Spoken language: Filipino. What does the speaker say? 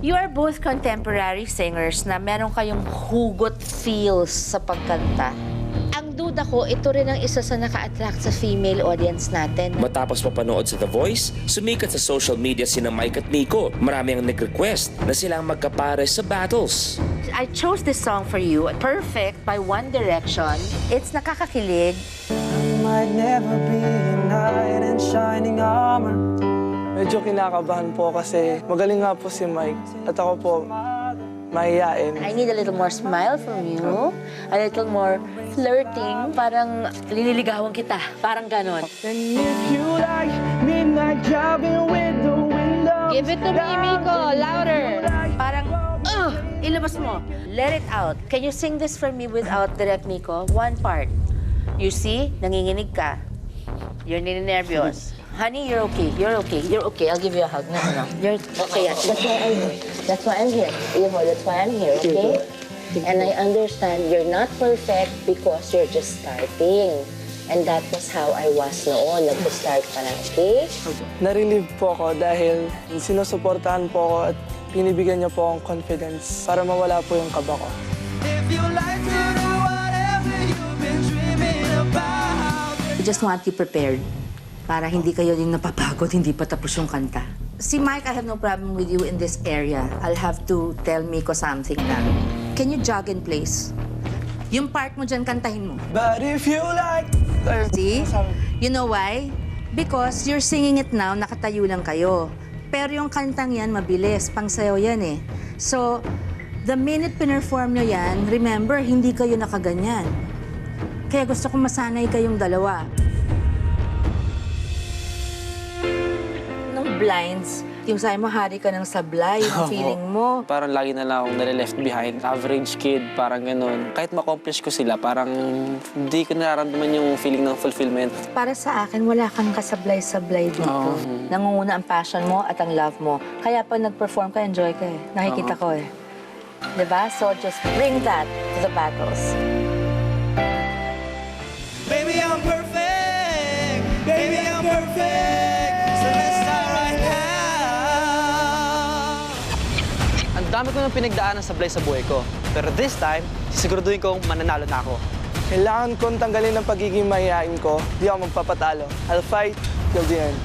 You are both contemporary singers na meron kayong hugot feels sa pagkanta. Ang duda ko, ito rin ang isa sa naka-attract sa female audience natin. Matapos mapanood sa The Voice, sumikat sa social media sina Mike at Nico. Marami ang nag-request na silang magkapare sa battles. I chose this song for you, Perfect by One Direction. It's nakakakilig. Might never be a knight in shining armor. Medyo kinakabahan po kasi magaling nga po si Mike at ako po mahihain. I need a little more smile from you, a little more flirting, parang liniligawan kita, parang ganon. And if you like midnight jogging with the window. Give it to me, Miko, louder. Parang, ilabas mo. Let it out. Can you sing this for me without direct Miko? One part. You see, nanginginig ka. You're ninenervyos. Honey, you're okay. You're okay. You're okay. I'll give you a hug. No, no, no. You're okay. That's why I'm here. That's why I'm here. That's why I'm here, okay? And I understand you're not perfect because you're just starting. And that was how I was noon. Nag-start pa lang, okay? Narelieve po ako dahil sinusuportahan po ako at binibigyan niya po akong confidence para mawala po yung kaba ko. I just want you prepared para hindi kayo yung napapagod, hindi pa tapos yung kanta. Si Mike, I have no problem with you in this area. I'll have to tell Miko something na. Can you jog in place? Yung part mo dyan, kantahin mo. But if you like... See? You know why? Because you're singing it now, nakatayo lang kayo. Pero yung kantang yan, mabilis. Pangsayaw yan eh. So, the minute pinerform nyo yan, remember, hindi kayo nakaganyan. Kaya gusto kong masanay kayong dalawa. Nung blinds, yung sabi mo, hari ka ng sablay, yung feeling mo. Parang lagi na lang akong nare-left behind. Average kid, parang ganun. Kahit ma-accomplish ko sila, parang hindi ko nararamdaman yung feeling ng fulfillment. Para sa akin, wala kang kasablay-sablay dito. Nangunguna ang passion mo at ang love mo. Kaya pag nag-perform ka, enjoy ka eh. Nakikita ko eh. Diba? So just bring that to the battles. Baby, I'm perfect. Baby, I'm perfect. So let's start right now. Ang dami ko nang pinagdaanan sablay sa buhay ko. Pero this time, sisiguraduhin kong mananalo na ako. Kailangan kong tanggalin ang pagiging mahihain ko. Di ako magpapatalo. I'll fight till the end.